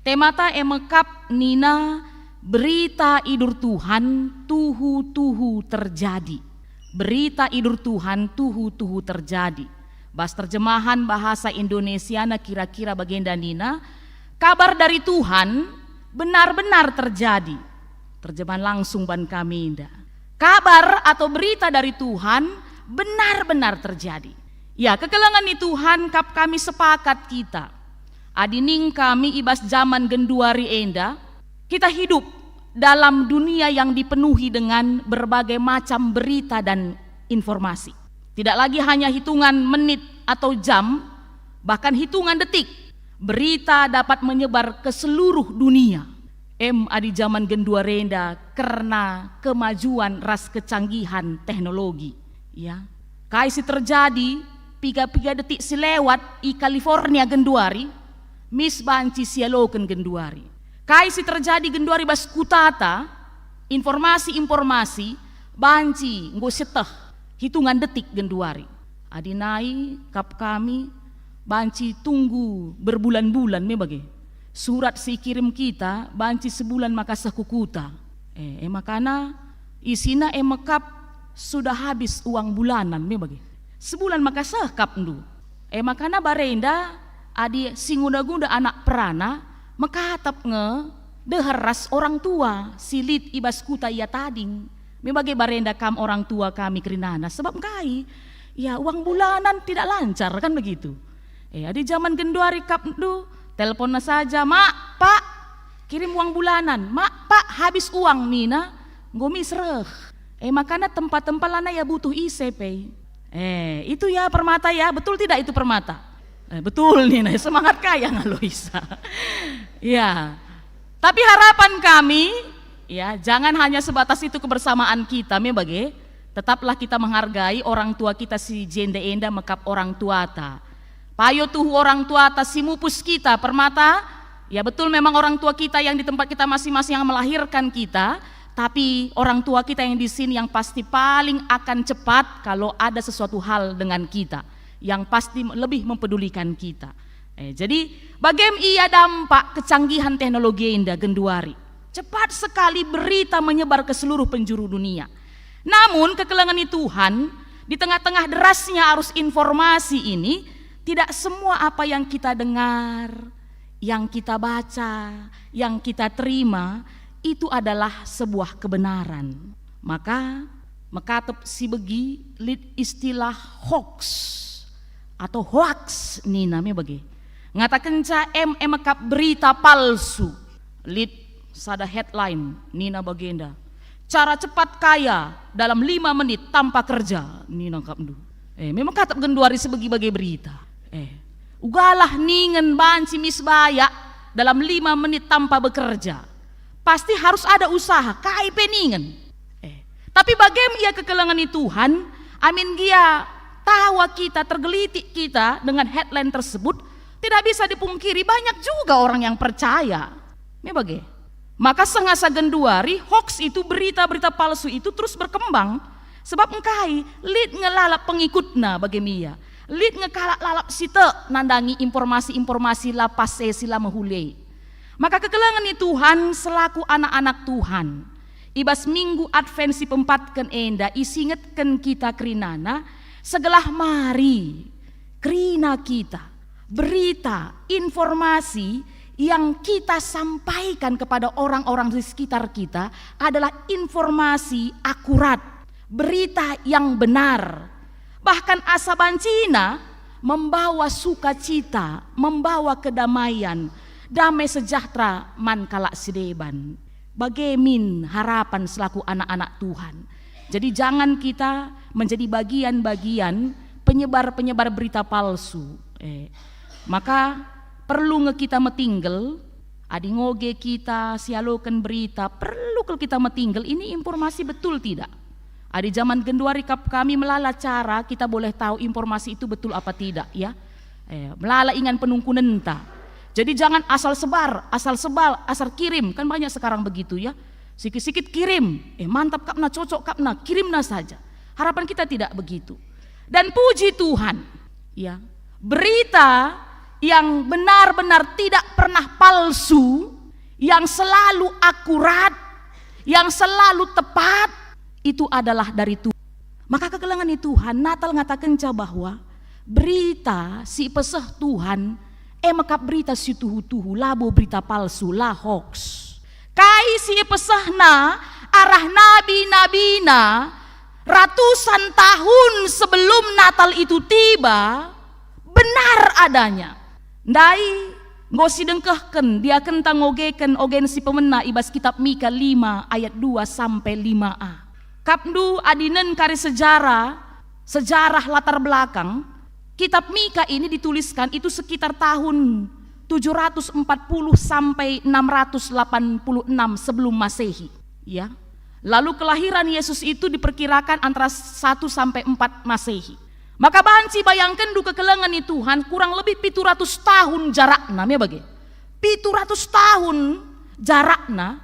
Temata emekap nina berita idur Tuhan tuhu-tuhu terjadi. Berita idur Tuhan tuhu-tuhu terjadi. Bas terjemahan bahasa Indonesia na kira-kira bagenda nina, kabar dari Tuhan benar-benar terjadi. Terjemahan langsung ban kami indah. Kabar atau berita dari Tuhan benar-benar terjadi. Ya, kekelangan ni Tuhan kap kami sepakat kita. Adining kami ibas zaman genduari enda, kita hidup dalam dunia yang dipenuhi dengan berbagai macam berita dan informasi. Tidak lagi hanya hitungan menit atau jam, bahkan hitungan detik. Berita dapat menyebar ke seluruh dunia. Adi zaman genduarenda karena kemajuan ras kecanggihan teknologi. Ya, kaisi terjadi 3 detik selewat i California genduari, mis banci sialoken genduari. Kaisi terjadi genduari bas kutata, informasi banci nggo seteh hitungan detik genduari. Adinai kap kami banci tunggu berbulan-bulan me bage. Surat si kirim kita banci sebulan maka sekukuta. Makana isina emekap sudah habis uang bulanan me bage. Sebulan maka sekap ndu. Makana barenda adi singunda-gunda anak perana mekatap nge deheras orang tua silit ibas kuta ia tading. Membagai barenda kam orang tua kami kerinana sebab kai ya uang bulanan tidak lancar kan begitu. Di zaman genduari kap ndu teleponnya saja, mak, pak, kirim uang bulanan, mak, pak, habis uang nina, ngomi sereh. Makanya tempat-tempat lana ya butuh ICP. Itu ya Permata ya, betul tidak itu Permata? Betul nina, semangat kaya ngaloisa. Ya, tapi harapan kami, ya jangan hanya sebatas itu kebersamaan kita, membagai, tetaplah kita menghargai orang tua kita si jende enda mekap orang tua ta. Payo tuh orang tua atas si mupus kita Permata, ya betul memang orang tua kita yang di tempat kita masing-masing yang melahirkan kita, tapi orang tua kita yang di sini yang pasti paling akan cepat kalau ada sesuatu hal dengan kita, yang pasti lebih mempedulikan kita. Jadi bagaimana ia dampak kecanggihan teknologi indah genduari, cepat sekali berita menyebar ke seluruh penjuru dunia. Namun kekelangan Tuhan di tengah-tengah derasnya arus informasi ini, tidak semua apa yang kita dengar, yang kita baca, yang kita terima itu adalah sebuah kebenaran. Maka mekatep si begi lid istilah hoax atau hoax ni namanya bagi. Ngatakan ca mekap berita palsu. Lid sada headline nina bagenda. Cara cepat kaya dalam 5 menit tanpa kerja nina kapdu. Memang katap genduari sebagi-bagi berita. Ugalah ningen banci misbaya dalam 5 menit tanpa bekerja. Pasti harus ada usaha, kai peningen. Tapi bagaimana ia kekelangan Tuhan, amin gia tawa kita, tergelitik kita dengan headline tersebut, tidak bisa dipungkiri banyak juga orang yang percaya. Membagai. Maka sengasa genduari, hoax itu, berita-berita palsu itu terus berkembang. Sebab engkai, lid ngelalap pengikutna bagaimana. Lid ngekalak lalap site nandangi informasi-informasi lapas sila mahule. Maka kekelangan Tuhan selaku anak-anak Tuhan, ibas minggu advensi pempatkan enda isingetkan kita kerinana segelah mari kerina kita berita informasi yang kita sampaikan kepada orang-orang di sekitar kita adalah informasi akurat, berita yang benar. Bahkan asabancina membawa sukacita, membawa kedamaian, damai sejahtera man kalak sideban. Bagaimana harapan selaku anak-anak Tuhan. Jadi jangan kita menjadi bagian-bagian penyebar-penyebar berita palsu. Maka perlu kita metinggal, adi ngoge kita sialokan berita, perlu kita metinggal ini informasi betul tidak? Di zaman genduari kap kami melala cara kita boleh tahu informasi itu betul apa tidak ya. Melala ingan penungkunan entah. Jadi jangan asal sebar, asal kirim, kan banyak sekarang begitu ya. Sikit-sikit kirim, mantap kapna, cocok kapna, kirimna saja. Harapan kita tidak begitu. Dan puji Tuhan, ya berita yang benar-benar tidak pernah palsu, yang selalu akurat, yang selalu tepat, itu adalah dari Tuhan. Maka kegelangan itu Tuhan, Natal ngatakan bahwa berita si peseh Tuhan, makap berita si tuhu-tuhu, labo berita palsu, lah hoax. Kai si pesehna, arah nabi-nabina, ratusan tahun sebelum Natal itu tiba, benar adanya. Ndai ngosi dengkehken, dia kentang ngogeken ogen si pemena ibas kitab Mika 5 ayat 2 sampai 5a. Kapdu adinen kari sejarah latar belakang, kitab Mika ini dituliskan itu sekitar tahun 740 sampai 686 sebelum Masehi, ya. Lalu kelahiran Yesus itu diperkirakan antara 1 sampai 4 Masehi. Maka banci bayangkan du kekelengan itu Tuhan kurang lebih 700 tahun jarakna, ya bagi. 700 tahun jarakna.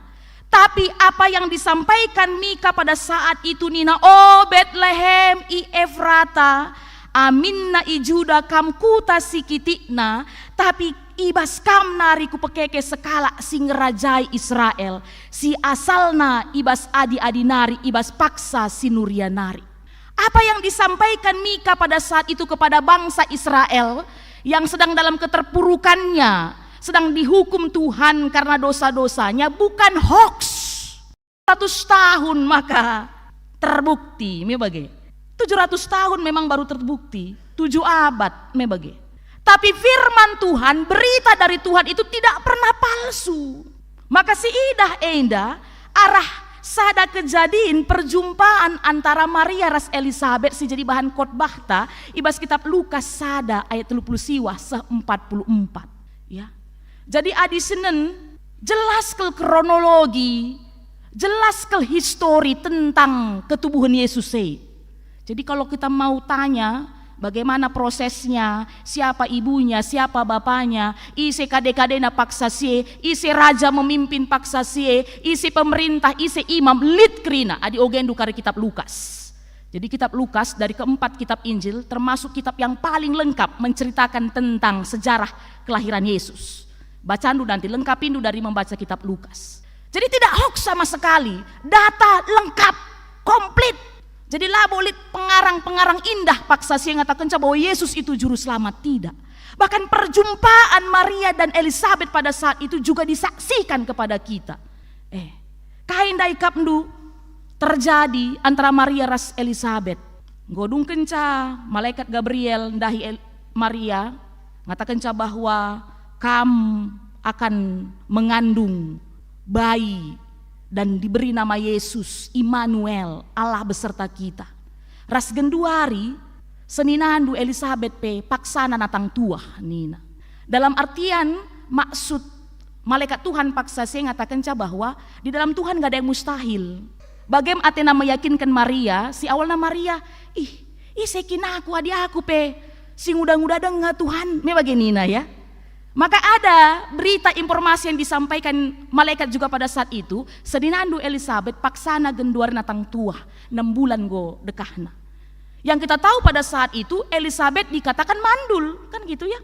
Tapi apa yang disampaikan Mika pada saat itu Nina, oh Bethlehem i Efrata, aminna i Juda kam kuta sikitikna, tapi ibas kam nari ku pekeke sekala sing ngerajai Israel, si asalna ibas adi nari ibas paksa si nari. Apa yang disampaikan Mika pada saat itu kepada bangsa Israel yang sedang dalam keterpurukannya, sedang dihukum Tuhan karena dosa-dosanya, bukan hoax. 100 tahun maka terbukti, membagi. 700 tahun memang baru terbukti, 7 abad membagi. Tapi firman Tuhan, berita dari Tuhan itu tidak pernah palsu. Maka si Ida arah sada kejadian perjumpaan antara Maria ras Elisabet si jadi bahan khotbah ta ibas kitab Lukas sada ayat 30 siwah se-44, ya. Jadi adi senen jelas ke kronologi, jelas ke histori tentang ketubuhan Yesus. Jadi kalau kita mau tanya bagaimana prosesnya, siapa ibunya, siapa bapaknya, isi kade-kadena paksa sie, isi raja memimpin paksa sie, isi pemerintah, isi imam, lid krina, adi ogendu kari kitab Lukas. Jadi kitab Lukas dari keempat kitab Injil termasuk kitab yang paling lengkap menceritakan tentang sejarah kelahiran Yesus. Bacandu nanti lengkapindu dari membaca kitab Lukas. Jadi tidak hoax sama sekali, data lengkap, komplit. Jadi labolit pengarang indah paksa sih ngatakan bahwa Yesus itu juru selamat, tidak. Bahkan perjumpaan Maria dan Elisabet pada saat itu juga disaksikan kepada kita. Kain dai kapndu terjadi antara Maria ras Elisabet. Godung kenca malaikat Gabriel ndahi Maria ngatakan bahwa kamu akan mengandung bayi dan diberi nama Yesus, Immanuel, Allah beserta kita. Ras genduari seninandu Elisabet paksana natang tua nina. Dalam artian maksud malaikat Tuhan paksa saya ngatakan bahwa di dalam Tuhan gak ada yang mustahil. Bagaimana Athena meyakinkan Maria, si awalnya Maria, sekin aku adi aku sing udah dengar Tuhan, me baginina ya. Maka ada berita informasi yang disampaikan malaikat juga pada saat itu, sedinandu Elisabet paksana genduar natang tua 6 bulan go dekahna. Yang kita tahu pada saat itu Elisabet dikatakan mandul, kan gitu ya.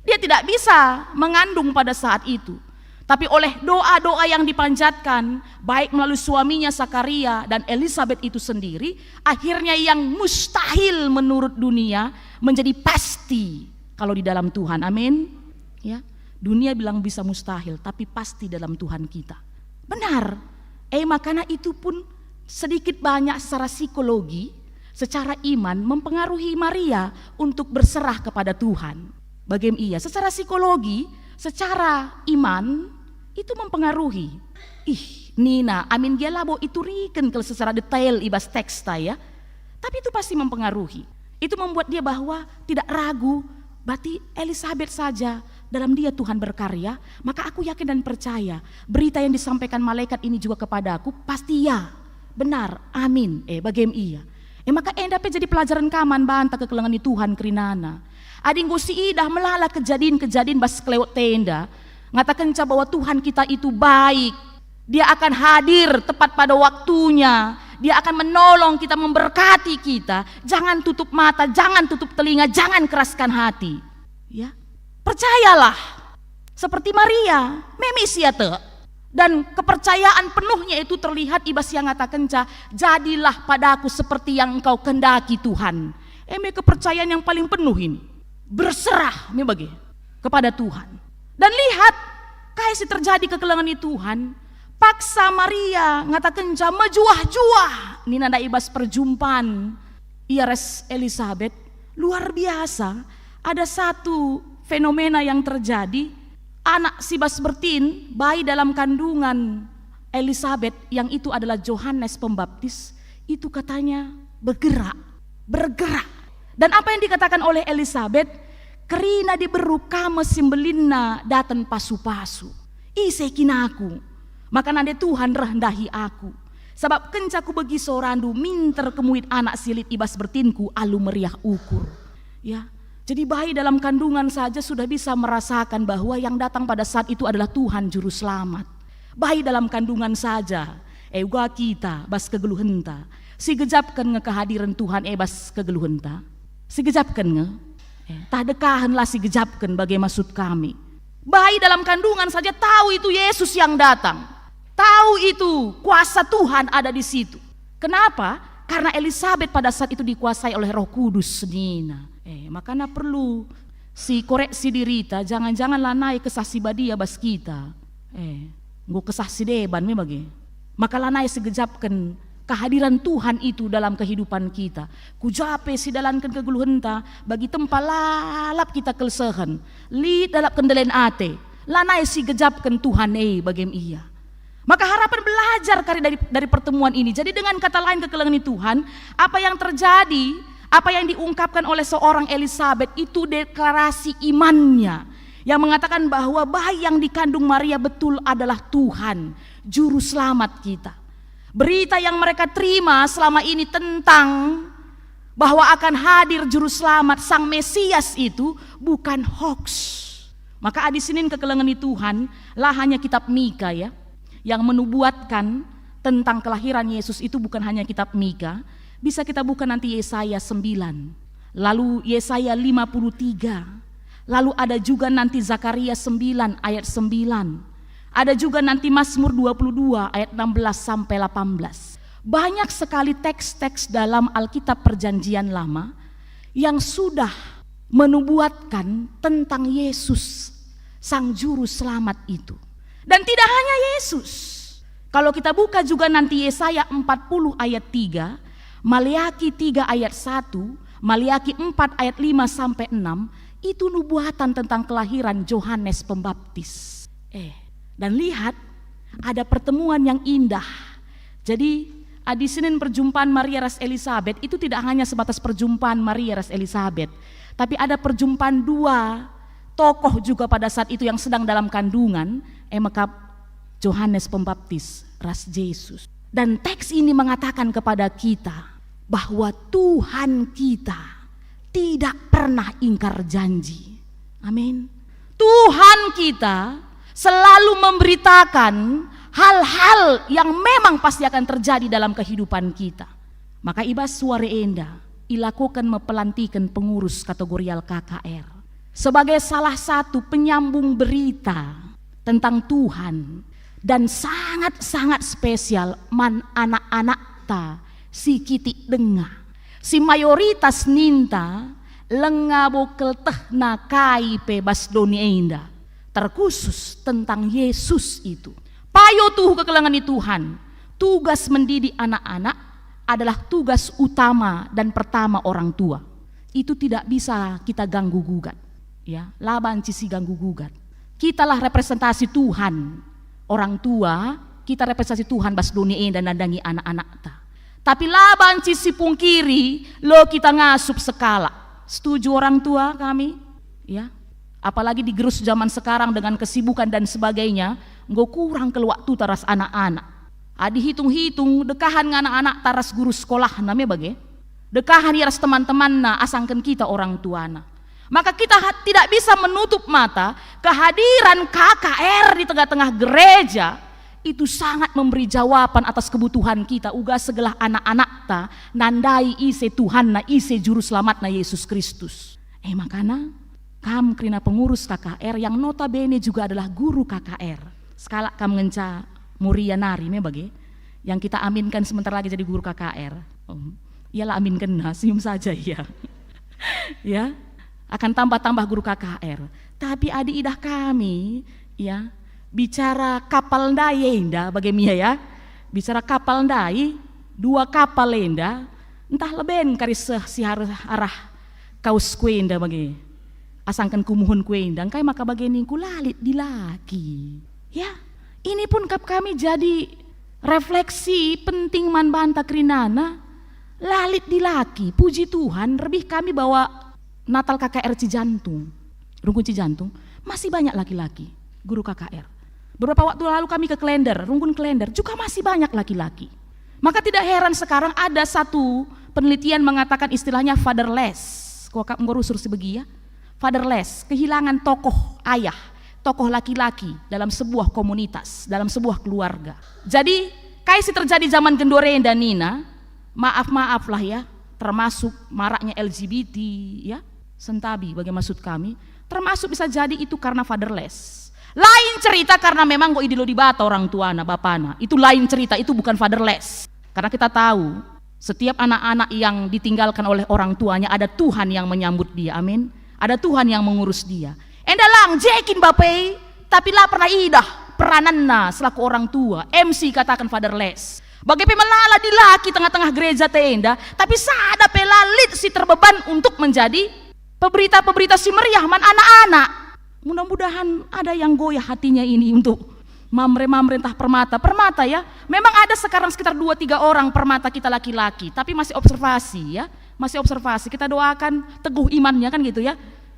Dia tidak bisa mengandung pada saat itu. Tapi oleh doa-doa yang dipanjatkan baik melalui suaminya Zakaria dan Elisabet itu sendiri, akhirnya yang mustahil menurut dunia menjadi pasti kalau di dalam Tuhan. Amin. Ya, dunia bilang bisa mustahil, tapi pasti dalam Tuhan kita. Benar. Makanya itu pun sedikit banyak secara psikologi, secara iman mempengaruhi Maria untuk berserah kepada Tuhan. Bagaimana iya? Secara psikologi, secara iman itu mempengaruhi. Nina, amin gelabo itu riken kalau secara detail ibas teksta ya. Tapi itu pasti mempengaruhi. Itu membuat dia bahwa tidak ragu, berarti Elisabet saja dalam dia Tuhan berkarya, maka aku yakin dan percaya berita yang disampaikan malaikat ini juga kepada aku pasti ya, benar, amin. Bagaimana iya? Maka dapat jadi pelajaran kaman banta kekelengan Tuhan kerinana. Ading gosi idah melala kejadian-kejadian bas kelewat tenda, ngatakan bahwa Tuhan kita itu baik, dia akan hadir tepat pada waktunya, dia akan menolong kita, memberkati kita. Jangan tutup mata, jangan tutup telinga, jangan keraskan hati, ya. Percayalah seperti Maria, memisia te. Dan kepercayaan penuhnya itu terlihat ibas yang ngatakan jadilah padaku seperti yang engkau kehendaki Tuhan. Kepercayaan yang paling penuh ini. Berserah bagi kepada Tuhan. Dan lihat kasih terjadi kekelengan Tuhan. Paksa Maria ngatakan mejuah-juah. Ini nada ibas perjumpaan Iras Elizabeth. Luar biasa. Ada satu fenomena yang terjadi. Anak si bas bertin, bayi dalam kandungan Elizabeth yang itu adalah Yohanes Pembaptis. Itu katanya bergerak. Dan apa yang dikatakan oleh Elizabeth? Kerina diberu kama simbelinna datan pasu-pasu. Ise kinaku. Maka nade Tuhan rendahi aku. Sebab kencaku bagi sorandu minter kemuit anak silit ibas bertinku alu meriah ukur. Ya, jadi bayi dalam kandungan saja sudah bisa merasakan bahwa yang datang pada saat itu adalah Tuhan Juru Selamat. Bayi dalam kandungan saja. Ega kita bas kegeluhenta. Si gejapkan kehadiran Tuhan bas kegeluhenta. Si gejapkan tak dekahanlah si gejapkan bagai maksud kami. Bayi dalam kandungan saja tahu itu Yesus yang datang. Tahu itu kuasa Tuhan ada di situ. Kenapa? Karena Elizabeth pada saat itu dikuasai oleh Roh Kudus Nina. Makanya perlu si koreksi dirita, jangan-janganlah naik kesasi badia bas kita. Nggo kesasi deban bagi. Maka lanai segejapkan kehadiran Tuhan itu dalam kehidupan kita. Kujape si dalankan kegeluhenta bagi tempalap kita kelsehan. Li dalap kendelen ate. Lanai si gejapkan Tuhan bagi iya. Maka harapan belajar dari pertemuan ini. Jadi dengan kata lain kekelengan Tuhan, apa yang terjadi, apa yang diungkapkan oleh seorang Elizabeth itu deklarasi imannya. Yang mengatakan bahwa bayi yang dikandung Maria betul adalah Tuhan, Juru Selamat kita. Berita yang mereka terima selama ini tentang bahwa akan hadir Juru Selamat Sang Mesias itu bukan hoax. Maka di sini kekelengan Tuhan lah hanya kitab Mika ya. Yang menubuatkan tentang kelahiran Yesus itu bukan hanya kitab Mika. Bisa kita buka nanti Yesaya 9. Lalu Yesaya 53. Lalu ada juga nanti Zakaria 9 ayat 9. Ada juga nanti Mazmur 22 ayat 16 sampai 18. Banyak sekali teks-teks dalam Alkitab Perjanjian Lama yang sudah menubuatkan tentang Yesus Sang Juru Selamat itu. Dan tidak hanya Yesus. Kalau kita buka juga nanti Yesaya 40 ayat 3, Maliaki 3 ayat 1, Maliaki 4 ayat 5 sampai 6, itu nubuatan tentang kelahiran Yohanes Pembaptis. Dan lihat ada pertemuan yang indah. Jadi di Senin perjumpaan Maria ras Elizabeth itu tidak hanya sebatas perjumpaan Maria ras Elizabeth, tapi ada perjumpaan dua tokoh juga pada saat itu yang sedang dalam kandungan, maka Yohanes Pembaptis ras Yesus. Dan teks ini mengatakan kepada kita bahwa Tuhan kita tidak pernah ingkar janji. Amin. Tuhan kita selalu memberitakan hal-hal yang memang pasti akan terjadi dalam kehidupan kita. Maka ibas suara enda ilakukan mepelantikan pengurus kategorial KKR sebagai salah satu penyambung berita tentang Tuhan. Dan sangat-sangat spesial man anak-anak ta si kiti denga. Si mayoritas ninta lengabo keltehna kai pe basdoni enda. Terkhusus tentang Yesus itu. Payo tuh kekelangan Tuhan. Tugas mendidik anak-anak adalah tugas utama dan pertama orang tua. Itu tidak bisa kita ganggu gugat. Ya, laban cisi ganggu gugat. Kitalah representasi Tuhan, orang tua, kita representasi Tuhan bas dunia dan nandangi anak-anak ta. Tapi laban cisi pungkiri, lo kita ngasup sekala. Setuju orang tua kami? Ya. Apalagi di gerus zaman sekarang dengan kesibukan dan sebagainya, nggak kurang ke waktu taras anak-anak. Dihitung-hitung dekahan anak-anak taras guru sekolah namanya bagai. Dekahan yaras teman-teman na asangkan kita orang tua na. Maka kita tidak bisa menutup mata kehadiran KKR di tengah-tengah gereja itu sangat memberi jawaban atas kebutuhan kita. Uga segelah anak-anak ta nandai ise Tuhan na ise juru selamat na Yesus Kristus. Makanya Kam kerina pengurus KKR yang notabene juga adalah guru KKR. Sekala kam ngenca muria nari bagi yang kita aminkan sebentar lagi jadi guru KKR. Iyalah aminkan senyum saja ya. Ya, akan tambah-tambah guru KKR. Tapi adik idah kami ya bicara kapal ndai enda bagaimana ya? Bicara kapal ndai, 2 kapal enda, entah leben karis si arah kaus kuenda bagi. Asangkan kumuhun kuendang kai maka bageni ku lalit di laki. Ya, ini pun kami jadi refleksi penting man banta krinana lalit di laki. Puji Tuhan, lebih kami bawa Natal KKR Cijantung, Rungkun Cijantung, masih banyak laki-laki guru KKR. Beberapa waktu lalu kami ke Klender, Rungkun Klender, juga masih banyak laki-laki. Maka tidak heran sekarang ada satu penelitian mengatakan istilahnya fatherless. Kok kak ngurusur sebegi ya? Fatherless, kehilangan tokoh ayah, tokoh laki-laki dalam sebuah komunitas, dalam sebuah keluarga. Jadi, kaisi terjadi zaman Gendore dan Nina, maaf lah ya, termasuk maraknya LGBT ya, sentabi bagi maksud kami, termasuk bisa jadi itu karena fatherless. Lain cerita karena memang kok idilo dibata orang tuana, bapana, itu lain cerita, itu bukan fatherless. Karena kita tahu, setiap anak-anak yang ditinggalkan oleh orang tuanya ada Tuhan yang menyambut dia, amin. Ada Tuhan yang mengurus dia. Endalang jekin bapai, tapi lah pernah idah perananna selaku orang tua. MC katakan fatherless. Bagi pemelala di laki tengah-tengah gereja tenda, tapi sada pelalit si terbeban untuk menjadi peberita-peberita si meriah man anak-anak. Mudah-mudahan ada yang goyah hatinya ini untuk mamre-mamre entah permata ya. Memang ada sekarang sekitar 2-3 orang permata kita laki-laki, tapi masih observasi ya. Masih observasi, kita doakan teguh imannya kan gitu ya.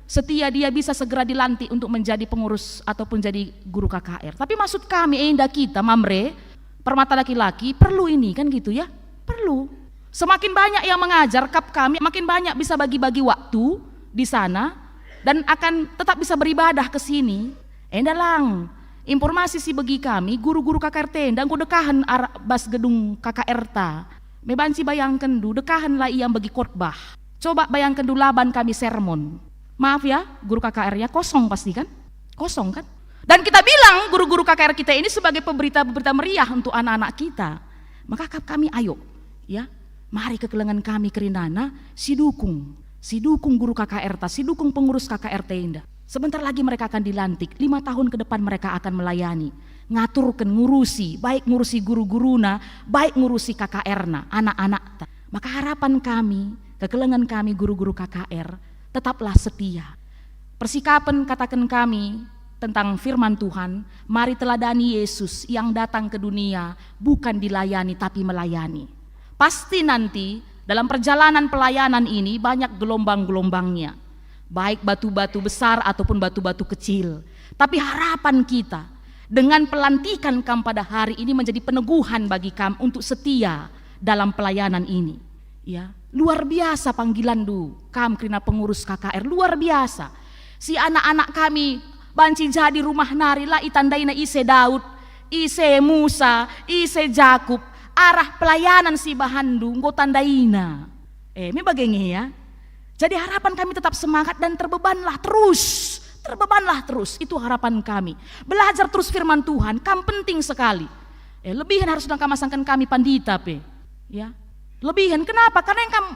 Setia dia bisa segera dilantik untuk menjadi pengurus ataupun jadi guru KKR. Tapi maksud kami enda kita mamre, permata laki-laki perlu ini kan gitu ya. Perlu. Semakin banyak yang mengajar kap kami, makin banyak bisa bagi-bagi waktu di sana dan akan tetap bisa beribadah ke sini. Endalang informasi si bagi kami guru-guru KKR tenda ku dekahan bas gedung KKR ta. Mebanci bayangkan du, dekahan lah yang bagi khotbah. Coba bayangkan du laban kami sermon. Maaf ya, guru KKR ya kosong pasti kan? Kosong kan? Dan kita bilang guru-guru KKR kita ini sebagai pemberita-pemberita meriah untuk anak-anak kita. Maka kami ayo, ya, mari kekelengan kami kerinana, si dukung guru KKR ta, si dukung pengurus KKR tenda. Sebentar lagi mereka akan dilantik, 5 tahun ke depan mereka akan melayani. Ngaturkan ngurusi, baik ngurusi guru-guruna, baik ngurusi KKR-na, anak-anak. Maka harapan kami, kekelengan kami guru-guru KKR, tetaplah setia. Persikapan katakan kami tentang firman Tuhan, mari teladani Yesus yang datang ke dunia bukan dilayani tapi melayani. Pasti nanti dalam perjalanan pelayanan ini banyak gelombang-gelombangnya, baik batu-batu besar ataupun batu-batu kecil. Tapi harapan kita, dengan pelantikan kam pada hari ini menjadi peneguhan bagi kam untuk setia dalam pelayanan ini. Ya, luar biasa panggilan du kam kerina pengurus KKR, luar biasa. Si anak-anak kami banci jadi rumah nari lah itandaina ise Daud, ise Musa, ise Jakub, arah pelayanan si bahandu nggo tandaina. Me bagenge ya. Jadi harapan kami tetap semangat dan terbebanlah terus. Terbebanlah terus, itu harapan kami. Belajar terus firman Tuhan, kam penting sekali. Lebihan harus kam masangkan kami pandita pe. Ya. Lebihan kenapa? Karena yang kamu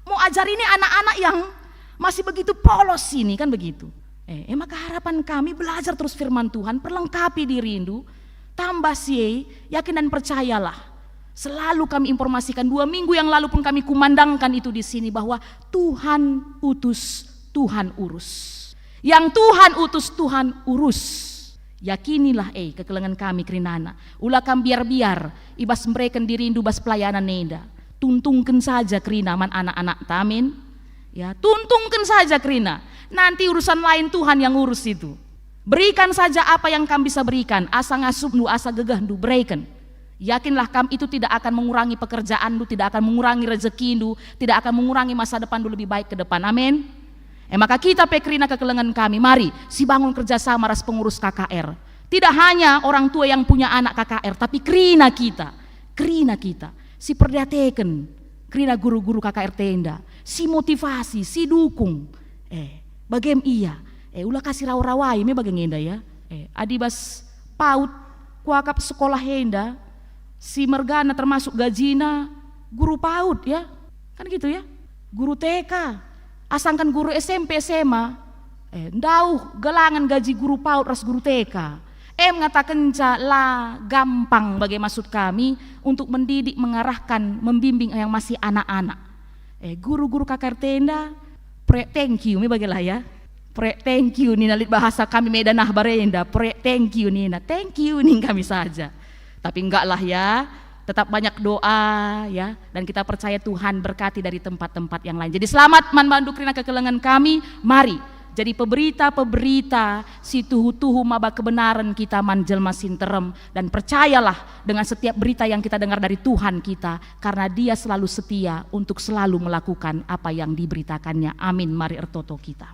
mau ajar ini anak-anak yang masih begitu polos ini kan begitu. Maka harapan kami belajar terus firman Tuhan, perlengkapi diri rindu, tambah sih, yakin dan percayalah. Selalu kami informasikan, 2 minggu yang lalu pun kami kumandangkan itu di sini bahwa Tuhan utus, Tuhan urus. Yang Tuhan utus, Tuhan urus. Yakinilah kekelengan kami kerinana. Ulah kam biar-biar ibas mereka dirindu bas pelayanan nenda. Tuntungkan saja kerina man anak-anak tamin. Ya, tuntungkan saja kerina. Nanti urusan lain Tuhan yang urus itu. Berikan saja apa yang kam bisa berikan. Asa ngasupnu, asa gegahnu, berikan. Yakinlah kam itu tidak akan mengurangi pekerjaanmu, tidak akan mengurangi rezekimu, tidak akan mengurangi masa depanmu lebih baik ke depan. Amin. Maka kita pekrina kekelengan kami, mari si bangun kerjasama ras pengurus KKR. Tidak hanya orang tua yang punya anak KKR, tapi kerina kita, si perdateken, kerina guru-guru KKR tenda, si motivasi, si dukung. Bagaimana iya? Ulah kasih raw-rawai me bagengenda ya. Adibas paut kuakap sekolah henda, si mergana termasuk gajina guru paut ya. Kan gitu ya. Guru TK, asangkan guru SMP SMA, ndauh gelangan gaji guru paut ras guru TK. Mengatakan lah gampang bagi maksud kami untuk mendidik, mengarahkan, membimbing yang masih anak-anak. Guru-guru kakar tenda, thank you me bagilah ya. Thank you nih nalit bahasa kami Medanah Barenda, thank you Nina, thank you nih kami saja. Tapi enggak lah ya, tetap banyak doa ya, dan kita percaya Tuhan berkati dari tempat-tempat yang lain. Jadi selamat man bandukrina kekelengan kami, mari jadi peberita si tuhu-tuhu maba kebenaran kita manjelma sinterem, dan percayalah dengan setiap berita yang kita dengar dari Tuhan kita, karena Dia selalu setia untuk selalu melakukan apa yang diberitakannya. Amin. Mari ertoto kita.